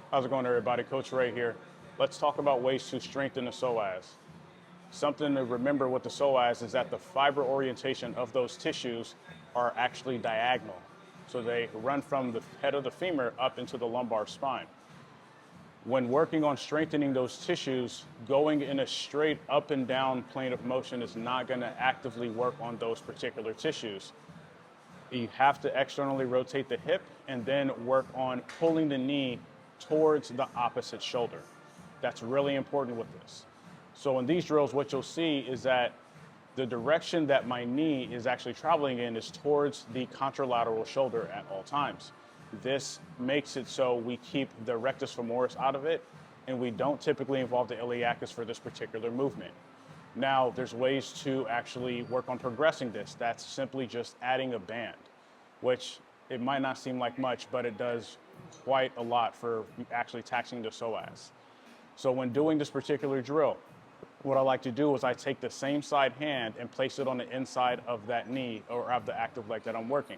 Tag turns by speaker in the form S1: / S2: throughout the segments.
S1: How's it going, everybody? Coach Ray here. Let's talk about ways to strengthen the psoas. Something to remember with the psoas is that the fiber orientation of those tissues are actually diagonal. So they run from the head of the femur up into the lumbar spine. When working on strengthening those tissues, going in a straight up and down plane of motion is not going to actively work on those particular tissues. You have to externally rotate the hip and then work on pulling the knee towards the opposite shoulder. That's really important with this. So in these drills, what you'll see is that the direction that my knee is actually traveling in is towards the contralateral shoulder at all times. This makes it so we keep the rectus femoris out of it, and we don't typically involve the iliacus for this particular movement. Now, there's ways to actually work on progressing this. That's simply just adding a band, which it might not seem like much, but it does quite a lot for actually taxing the psoas. So when doing this particular drill, what I like to do is I take the same side hand and place it on the inside of that knee or of the active leg that I'm working.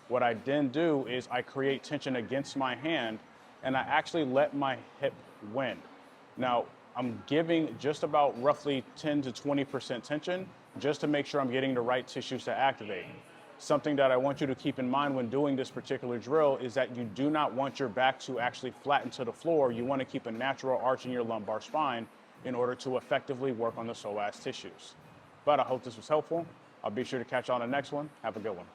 S1: What I then do is I create tension against my hand and I actually let my hip win. Now, I'm giving just about roughly 10 to 20% tension just to make sure I'm getting the right tissues to activate. Something that I want you to keep in mind when doing this particular drill is that you do not want your back to actually flatten to the floor. You want to keep a natural arch in your lumbar spine in order to effectively work on the psoas tissues. But I hope this was helpful. I'll be sure to catch you on the next one. Have a good one.